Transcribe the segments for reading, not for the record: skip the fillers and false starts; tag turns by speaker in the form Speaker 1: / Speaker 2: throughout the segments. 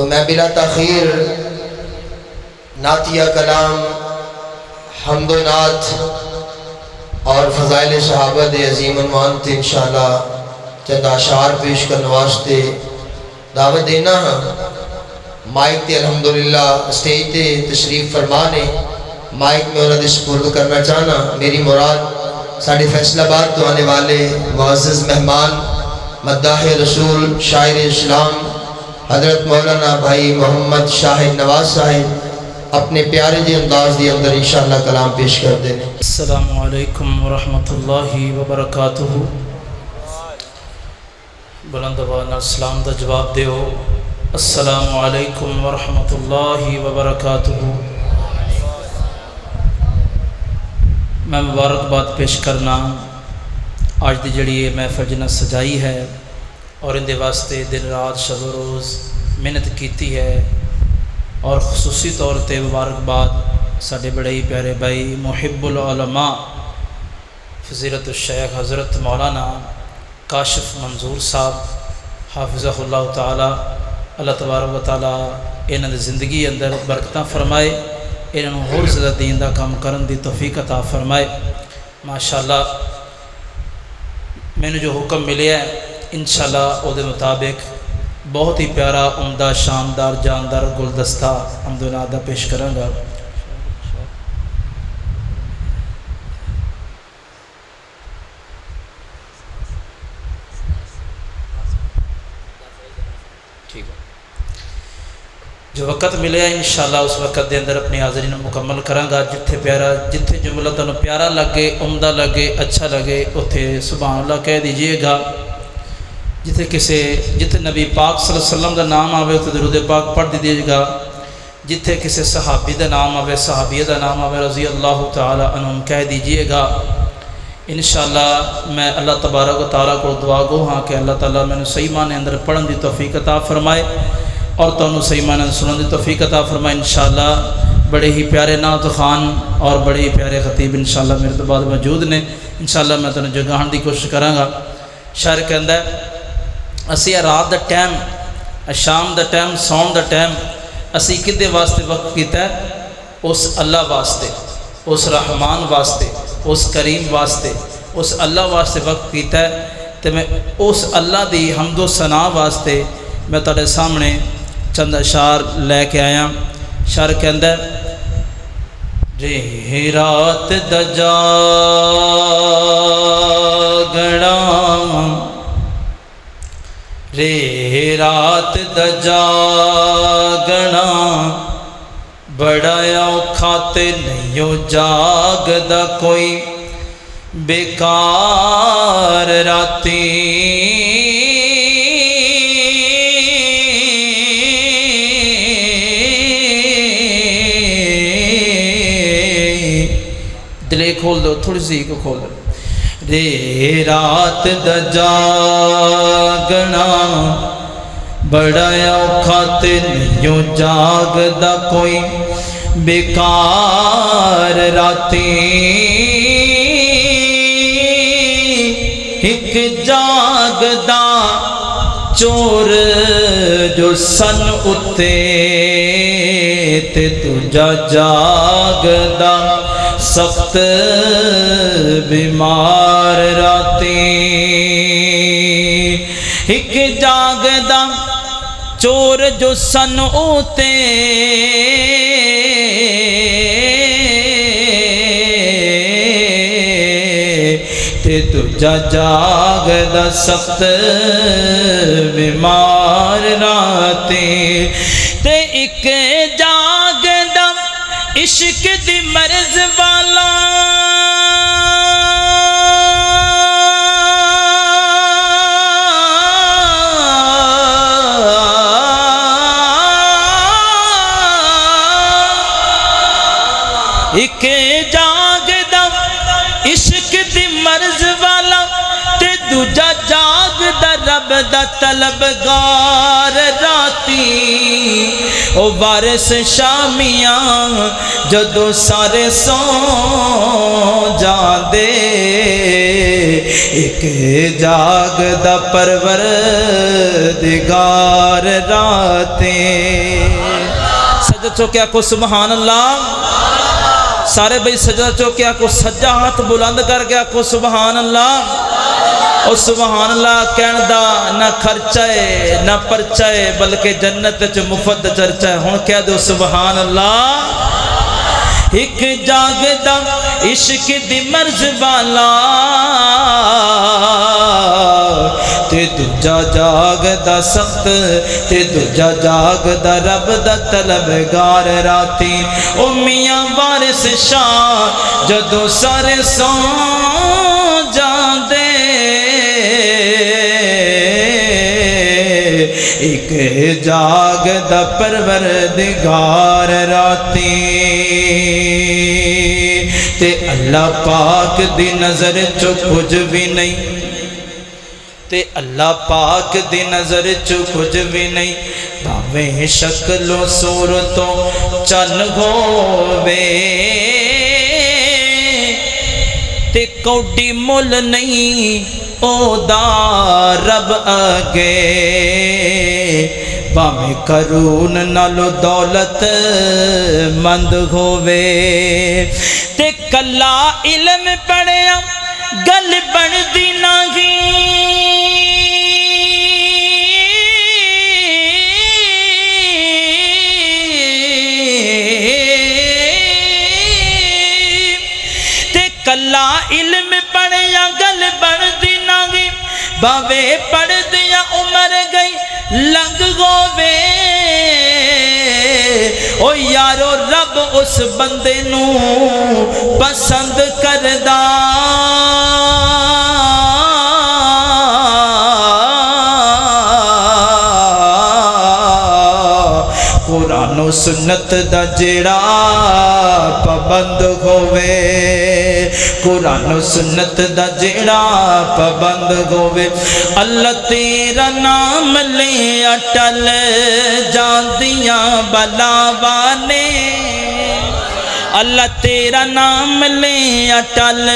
Speaker 1: تو میں بلا تاخیر نعتیہ کلام، حمد و نعت اور فضائل صحابہ دے عظیم عنوان تے انشاءاللہ چند اشعار پیش کرنے واسطے دعوت دینا ہاں۔ مائک تے الحمدللہ سٹیج تے تشریف فرمانے مائک میں انہوں نے سپرد کرنا چاہنا۔ میری مراد ساڑھے فیصل آباد تو آنے والے معزز مہمان مداح رسول شاعر اسلام حضرت مولانا بھائی محمد شاہد نواز صاحب اپنے پیارے جی انداز دی اندر انشاءاللہ کلام پیش کر دینے۔
Speaker 2: السلام علیکم ورحمۃ اللہ وبرکاتہ۔ بلند آواز اسلام دا جواب دیو، السلام علیکم ورحمۃ اللہ وبرکاتہ۔ میں مبارکباد پیش کرنا آج دی جڑی محفل جنہ سجائی ہے اور ان دے واسطے دن رات شب و روز محنت کیتی ہے، اور خصوصی طور تے مبارکباد ساڈے بڑے ہی پیارے بھائی محب العلماء فضیلت الشیخ حضرت مولانا کاشف منظور صاحب حافظہ اللہ تعالی، اللہ تبارک و تعالی انہاں دی زندگی اندر برکتاں فرمائے، انہاں ہور زیادہ دین دا کام کرن دی توفیق عطا فرمائے۔ ماشاءاللہ میں نے جو حکم ملیا ہے انشاءاللہ او دے مطابق بہت ہی پیارا عمدہ شاندار جاندار گلدستہ حمد و نعت دا پیش کراں گا۔ ٹھیک ہے، جو وقت ملے انشاءاللہ اس وقت دے اندر اپنی حاضرین مکمل کراں گا۔ جتھے جملہ تنوں پیارا لگے، عمدہ لگے، اچھا لگے اتھے سبحان اللہ کہہ دیجئے گا۔ جتھے نبی پاک صلی اللہ علیہ وسلم دا نام آوے اتھے درود پاک پڑھ دیجئے گا۔ جتھے کسی صحابی دا نام آوے، صحابیہ دا نام آوے، رضی اللہ تعالی عنہم کہہ دیجئے گا۔ انشاءاللہ میں اللہ تبارک و تعالیٰ کو دعا گو ہاں کہ اللہ تعالیٰ میں نے صحیح معنی اندر پڑھن دی توفیق عطا فرمائے اور تانوں صحیح معنی سنن دی توفیق عطا فرمائے۔ انشاءاللہ بڑے ہی پیارے نعت خان اور بڑے ہی پیارے خطیب انشاءاللہ میرے تو بعد موجود نے، انشاءاللہ میں تانوں جگاہن دی کوشش کراں گا۔ شاعر کہندا ہے اسی رات دا ٹائم، شام the time, soan the time اسی کدے واسطے وقت کیتا ہے؟ اس اللہ واسطے، اس رحمان واسطے، اس کریم واسطے، اس اللہ واسطے وقت کیتا ہے۔ تو میں اس اللہ دی حمد و ثنا واسطے میں تہاڈے سامنے چند اشعار لے کے آیا۔ شاعر کہندا ہے رے رات دا جاگنا، رے رات دا جاگنا بڑا اوکھا تے نہیں جاگدا کوئی، بیکار راتی دلے کھول دو، تھوڑی سی کو کھول دو۔ رے رات دا جاگنا بڑا اوکھا تے نہیں جاگدا کوئی، بیکار راتی ایک جاگدا چور جو سن اتے تے تجا جاگدا سخت بیمار راتی، ایک جاگدا چور جو سن اتے تے تجا جاگدا سخت بیمار راتی، تے ایک جاگدا عشق دی مرض والا ایک جاگدا عشق دی مرض والا تے دوجا جاگدا رب دا طلبگار راتی، او وارث شامیاں جدو سارے سو جاندے ایک جاگدا پروردگار راتیں سجدہ چوکیا کو سبحان اللہ سارے بھائی سجدہ چوکیا کو سجا ہاتھ بلند کر گیا کو سبحان اللہ اور سبحان اللہ کہن دا نہ خرچہ ہے نہ پرچہ ہے بلکہ جنت چ مفت چرچہ ہے ہن کہہ دو سبحان اللہ ایک جاگدا عشق دی مرض والا تے دوجا جاگدا سخت تے دوجا جاگدا رب دا طلبگار راتی او میاں وارث شاہ جدوں سارے سو جاندے ایک جاگدا پروردگار راتی تے اللہ پاک دی نظر چو کچھ بھی نہیں تے اللہ پاک دی نظر چو کچھ بھی نہیں بھاویں شکل و صورتوں چن ہووے تے کوڈی مل نہیں او دا رب آگے باویں کرون نالو دولت مند ہووے تے کلا علم پڑھیا گل بن دی ناگی تے کلا علم پڑھیا گل بن دی ناگی باوے پڑھ دیا عمر گئی لنگ ہووے او یارو رب اس بندے نو پسند کردا قرآن و سنت دا جیڑا پابند ہووے قرآن و سنت دا جیڑا پابند ہووے اللہ تیرا نام لے اٹل جاندیاں بلاوانے اللہ تیرا نام لے اٹل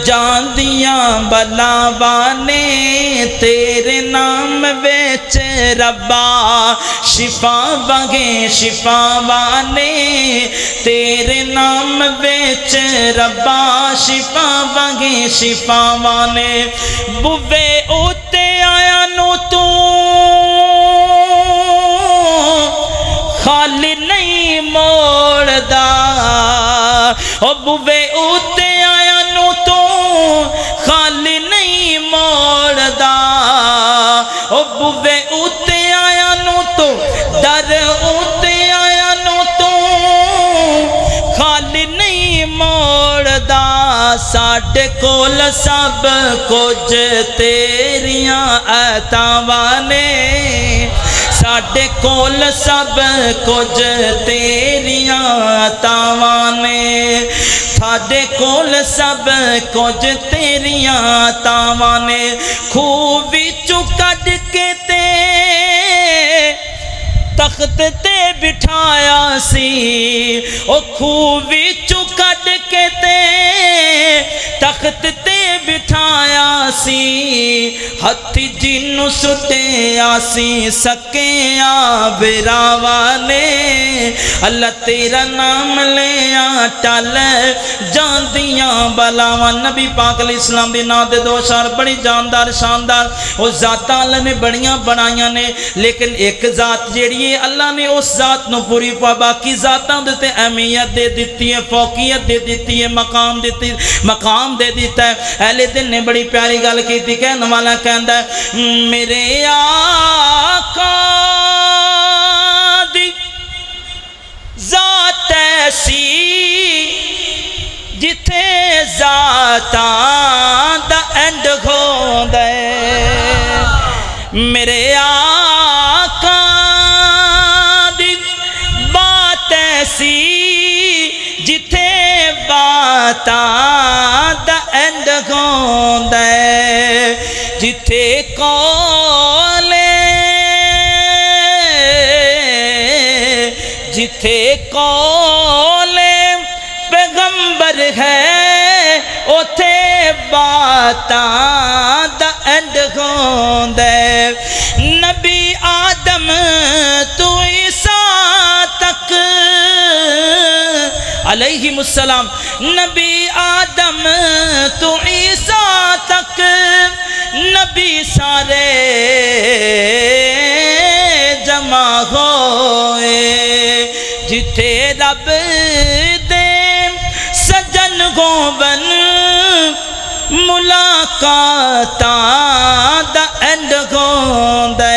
Speaker 2: جاندیاں بلاوانے تیرے نام ویچ ربا شفا وگے شفا وانے تیرے نام ویچ ربا شفا وگے شفا وانے بوے اوتے آیا نو تو خالی نہیں موڑ دا او بوے اوتے آیا نو تو خالی نہیں موڑ دا او بوے اوتے آیا نو تو در اوتے آیا نو تو خالی نہیں موڑ دا ساڈے کول سب کچھ تیریاں عطاواں ساڈے کول سب کچھ تیریاں عطاواں نے ساڈے کول سب کچھ تیریاں عطاواں نے خوہ وچوں کڈ کے تے تخت تے بٹھایا سی او خوہ وچوں کڈ کے تے تخت تے بٹھایا سی ہتھی جنوں سٹے آسی سکیاں براوانے اللہ تیرا نام لیا ٹل جاندیاں بلاواں نبی پاک علیہ السلام دی نام دے دو اشعار بڑی جاندار شاندار او ذاتاں اللہ نے بڑیاں بنائیاں نے لیکن ایک ذات جیڑی ہے اللہ نے اس ذات نو پوری باقی ذاتاں دے تے اہمیت دے دیتی ہے فوقیت دے دیتی ہے مقام دے دیتا ہے اہل دل نے بڑی پیاری گل کی تھی کہنے والا کہندا ہے میرے آقا دی ذات ایسی جتھے ذاتاں دا اینڈ ہوندا ہے میرے آقا دی بات ایسی جتھے باتاں دا اینڈ ہوندا ہے جتھے قول پیغمبر ہے اوتھے بات دا اینڈ ہوندے نبی آدم تو عیسیٰ تک علیہم السلام نبی آدم تو عیسیٰ تک نبی سارے جمع ہوئے جتھے رب دے سجن گوبن ملاقاتاں دا اینڈ ہوندے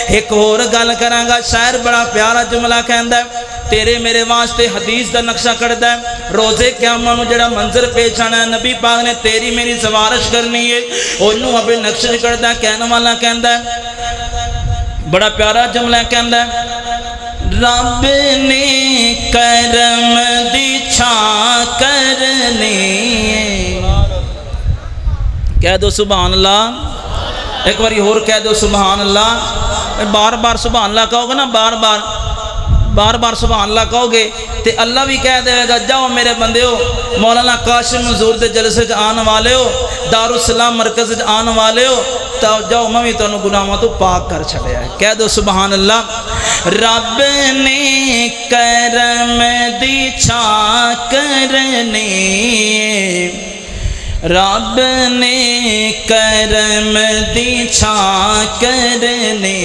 Speaker 2: ایک اور گل کراں گا شاعر بڑا پیارا جملہ کہندا ہے تیرے میرے واسطے حدیث دا نقشہ کڑدا ہے روزے قیامت نوں جڑا منظر پیش آنا ہے نبی پاک نے تیری میری سفارش کرنی ہے اونوں اپنے نقشے کڑدا ہے کہنے والا کہندا ہے بڑا پیارا جملہ کہندا ہے رب نے کرم دی چھاں کرنی کہہ دو سبحان اللہ ایک باری اور کہہ دو سبحان اللہ بار بار سبحان اللہ کہو گے نا بار بار سبحان اللہ کہو گے تے اللہ بھی کہہ دے گا جاؤ میرے بندے ہو مولانا قاسم حضور دے جلسے چ آن والے ہو دارالسلام مرکز چ آن والے ہو تو جاؤ میں بھی تانوں گناہاں تو پاک کر چھڑیا ہے کہہ دو سبحان اللہ رب نے کرم دی چھاں کرنی رب نے کرم دی چھاں کرنی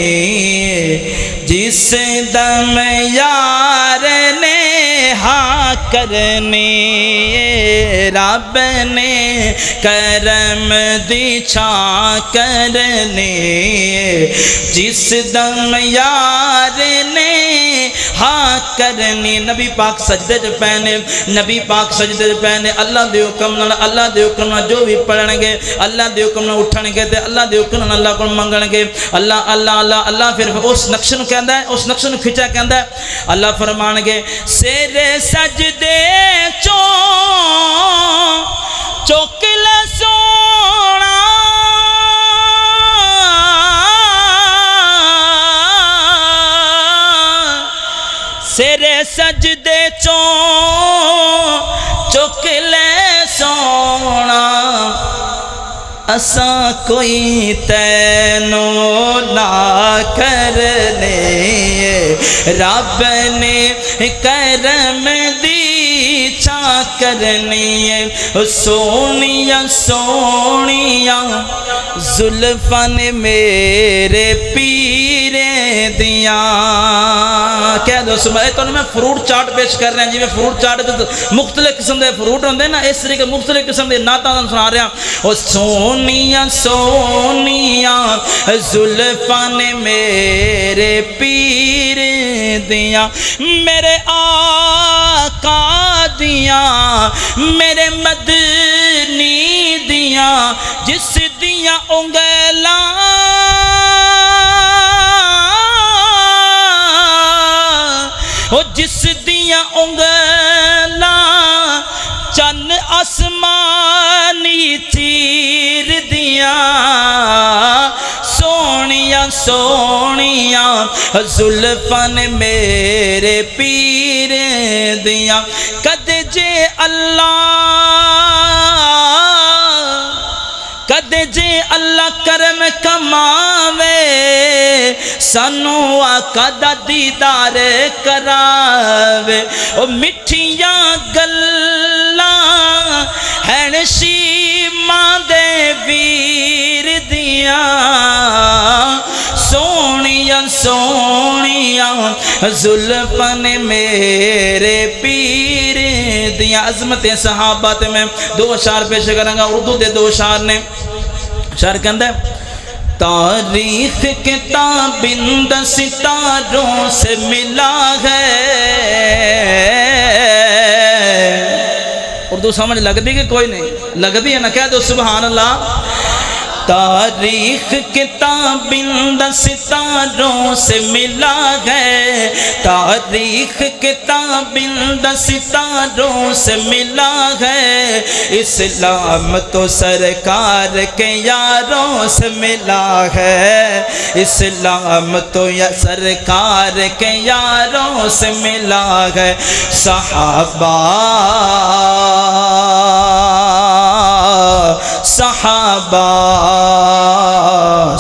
Speaker 2: جس دم یار نے ہاں کرنی رب نے کرم دی چھاں کرنی جس دم یار نے ہاں کرنی نبی پاک سجدے چ پہنے نبی پاک سجدے چ پہنے اللہ دے حکم نال اللہ دے حکم نال جو بھی پڑھن گے اللہ دے حکم نال اٹھن گے تے اللہ دے حکم نال اللہ کو منگن گے اللہ اللہ اللہ اللہ پھر اس نقش نو کہندا ہے اس نقش نو کھچا کہندا ہے اللہ فرمان گے سر سجدے چوکل سونا سر سجدے چوکل سونا اساں کوئی تینو نہ کرنے رب نے کرم دی چھاں کرنی ہے سونیا سونیا زلفاں نے میرے پیرے دیاں کہہ دو سمجھے تو میں فروٹ چاٹ پیش کر رہے ہیں جی میں فروٹ چاٹ مختلف قسم دے فروٹ ہوندے نا اس طریقے مختلف قسم دے نعتاں سنا رہا او سونیا سونیا زلفاں نے میرے پیر دیاں میرے آقا دیاں میرے مدنی دیاں جس دیاں انگلاں جس دیاں انگلاں چن آسمانی تیر دیاں سونیا سونیا زلفاں نے میرے پیر دیاں کد جے اللہ کرم کماوے سانو آقا دا دیدار کراوے او مٹھیاں گلاں ہن شیماں دے ویر دیاں سونیا سونیا زلفاں نے میرے پیر دیاں عظمت صحابہ تے میں دو اشعار پیش کروں گا اردو دے دو اشعار نے شعر کہندا ہے تاریخ کتابند ستاروں سے ملا ہے اردو سمجھ لگ دی کہ کوئی نہیں لگ دی ہے نا کہہ دو سبحان اللہ تاریخ کتابند ستاروں سے ملا ہے تاریخ کتابند ستاروں سے ملا ہے اسلام تو سرکار کے یاروں سے ملا ہے اسلام تو سرکار کے یاروں سے ملا ہے صحابہ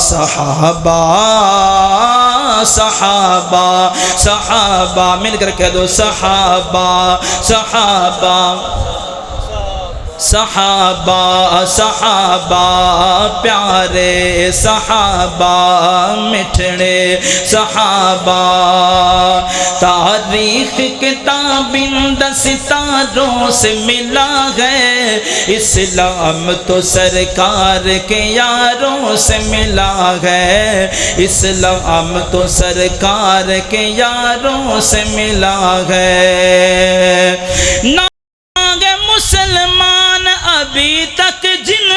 Speaker 2: صحابہ صحابہ صحابہ مل کر کہہ دو صحابہ صحابہ صحابہ صحابہ پیارے صحابہ مٹھڑے صحابہ تاریخ کتابند ستاروں سے ملا ہے اسلام تو سرکار کے یاروں سے ملا ہے اسلام تو سرکار کے یاروں سے ملا ہے مسلمان ابھی تک جن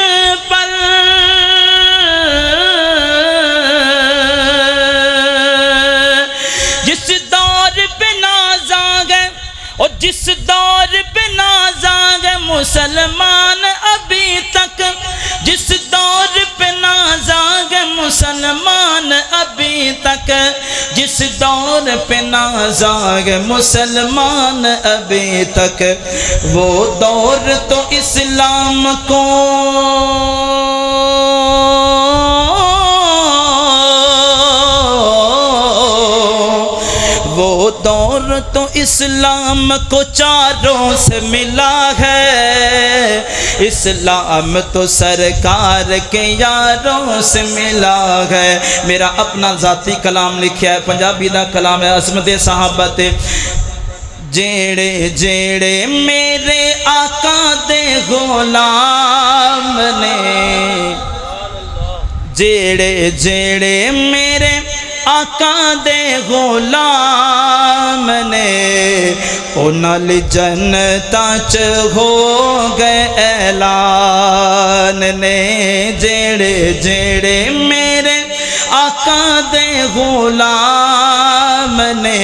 Speaker 2: پر جس دور پہ ناز آ گئے اور جس دور پہ ناز آ گئے مسلمان ابھی تک جس دور پہ ناز آ گئے مسلمان ابھی تک جس دور پہ ناز آ گئے مسلمان ابھی تک وہ دور تو اسلام کو وہ دور تو اسلام کو چاروں سے ملا ہے اسلام تو سرکار کے یاروں سے ملا ہے میرا اپنا ذاتی کلام لکھیا ہے پنجابی دا کلام ہے عظمت صحابت جیڑے جیڑے میرے آقا دے غلام نے جیڑے جیڑے میرے آقا دے غلام نے انہاں لی جنتاں چ ہو گئے اعلان نے جیڑے جیڑے میرے آقا دے غلام نے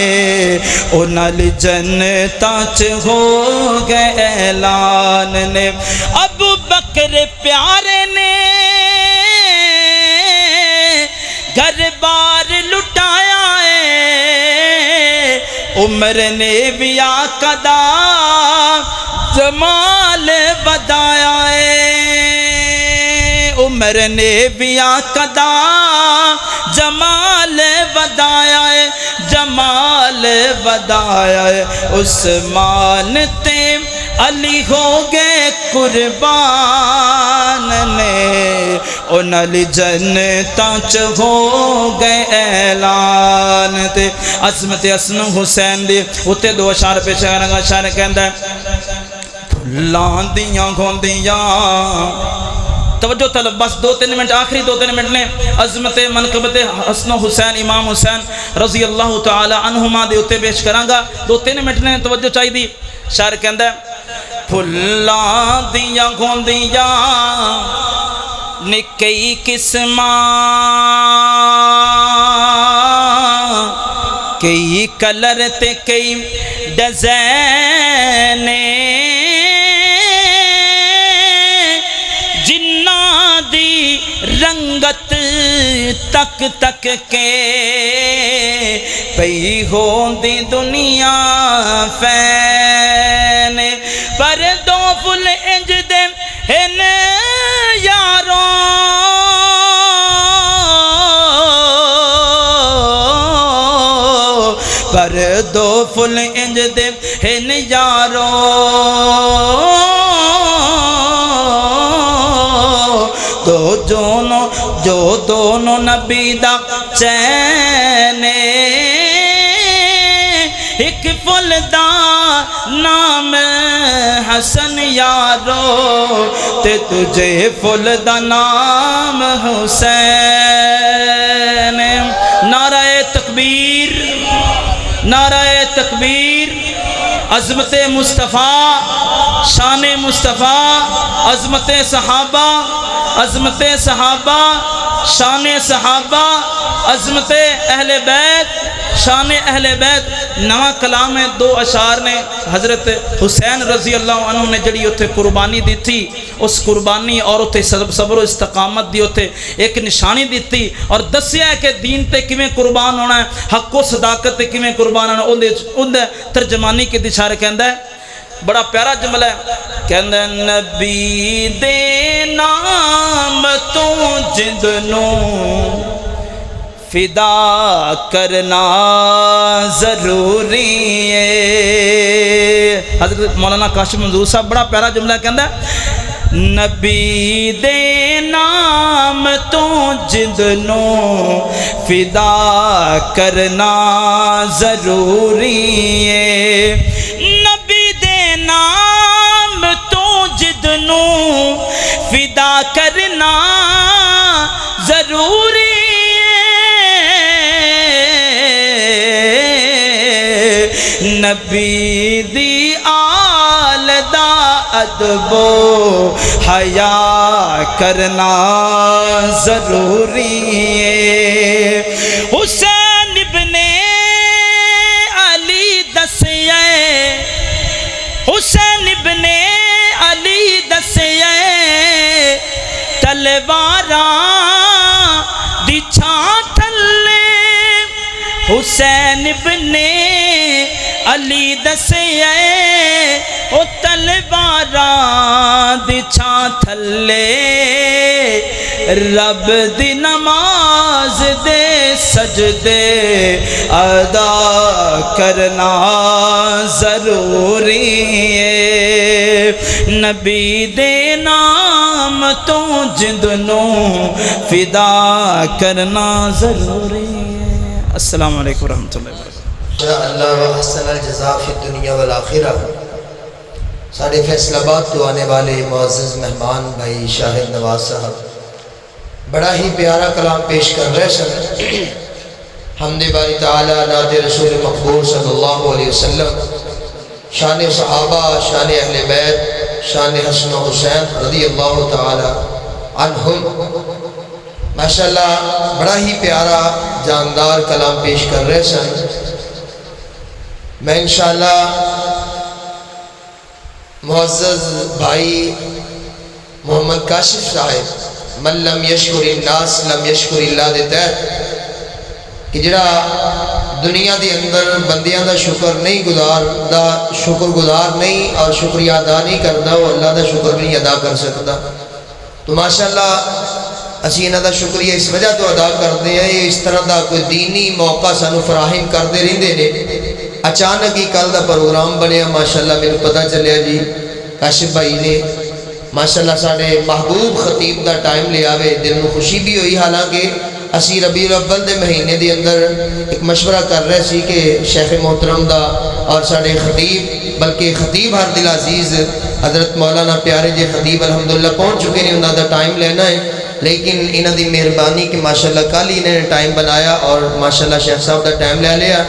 Speaker 2: انہاں لی جنتاں چ ہو گئے اعلان نے ابو بکر پیارے نے گھر بار لٹایا ہے عمر نے بھی آقا دا جمال بدایا ہے عمر نے بھی آقا دا جمال بدایا ہے جمال بدایا ہے عثمان تے علی ہو گئے قربان نے انہاں لی جنتاں چ ہو گئے اعلان تے عظمت حسن حسین دی اتے دو اشعار پیش کرنا گا اشعار کہندا ہے پھلاں دیاں گھوندیاں توجہ طلب بس 2-3 منٹ آخری 2-3 منٹ نے عظمت منقبت حسن حسین امام حسین رضی اللہ تعالی عنہما دے اتے پیش کراں گا 2-3 منٹ نے توجہ چاہی دی شاعر کہندا ہے پھلاں دیاں گھوندیاں نکئی قسماں کئی کلر تے کئی ڈیزائن جنہاں دی رنگت تک تک کے پئی ہوندی دنیا فین پر دو فل انج دے ہن یاروں پر دو فل انج دے ہن یاروں جو دونوں نبی دا چین ایک فل دا نام حسن یارو تے تجھے فل دا نام حسین نعرہ تکبیر نعرہ تکبیر عظمت مصطفیٰ شان مصطفیٰ عظمت صحابہ عظمت صحابہ شان صحابہ عظمت اہل بیت شان اہل بیت نواں کلام ہے 2 اشعار نے حضرت حسین رضی اللہ عنہ نے جڑی اتھے قربانی دی تھی اس قربانی اور اتھے صبر و استقامت دی اتھے ایک نشانی دی تھی اور دسیا ہے کہ دین تے کیویں قربان ہونا ہے حق و صداقت تے کیویں قربان ہونا ہے ترجمانی کے اشارے کہندا ہے بڑا پیارا جملہ ہے کہندا نبی دے نام تو جند نو فدا کرنا ضروری ہے۔ حضرت مولانا کاشف منظور صاحب بڑا پیارا جملہ کہندا ہے، نبی دے نام تو جند نو فدا کرنا ضروری ہے، نبی دے نام تو جند نو فدا کرنا ضروری ہے، نبی دی آل دا ادب و حیا کرنا ضروری ہے۔ حسین ابن علی دسیے، حسین ابن علی دسیے تلواراں دی چھاں تھلے، حسین ابن علی دسیے او تلواراں دی چھاں تھلے، رب دی نماز دے سجدے ادا کرنا ضروری ہے، نبی دے نام تو جند نو فدا کرنا ضروری ہے۔ السلام علیکم ورحمۃ اللہ وبرکاتہ۔
Speaker 1: انشاءاللہ وحسن الجزاء فی الدنیا والآخرہ۔ سارے فیصل آباد تو آنے والے معزز مہمان بھائی شاہد نواز صاحب بڑا ہی پیارا کلام پیش کر رہے سن، حمد باری تعالیٰ، نعت رسول مقبول صلی اللہ علیہ وسلم، شان صحابہ، شان اہل بیت، شان حسن و حسین رضی اللہ تعالی عنہم۔ ماشاءاللہ بڑا ہی پیارا جاندار کلام پیش کر رہے سن۔ میں انشاءاللہ معزز بھائی محمد کاشف صاحب من لم یشکر الناس لم یشکر اللہ دیتا ہے کہ جڑا دنیا دے اندر بندیاں دا شکر نہیں شکر گزار نہیں اور شکریہ ادا نہیں کرتا، وہ اللہ دا شکر بھی نہیں ادا کر سکتا۔ تو ماشاءاللہ اسی انہاں دا شکریہ اس وجہ تو ادا کرتے ہیں، یہ اس طرح دا کوئی دینی موقع سانو فراہم کرتے رہندے نے۔ اچانک ہی کل دا پروگرام بنیا، ماشاءاللہ میرے پتہ چلیا جی کاشف بھائی نے ماشاءاللہ ساڑے محبوب خطیب دا ٹائم لے آوے، دل میں خوشی بھی ہوئی، حالانکہ اسی ربیع الاول دے مہینے دے اندر ایک مشورہ کر رہے سی کہ شیخ محترم دا اور ساڑے خطیب، بلکہ خطیب ہر دل عزیز حضرت مولانا پیارے جے خطیب الحمدللہ پہنچ چکے ہیں، انہوں دا ٹائم لینا ہے، لیکن انہوں دی مہربانی کہ ماشاءاللہ کل ہی انہوں نے ٹائم بنایا اور ماشاءاللہ شیخ صاحب دا ٹائم لے لیا۔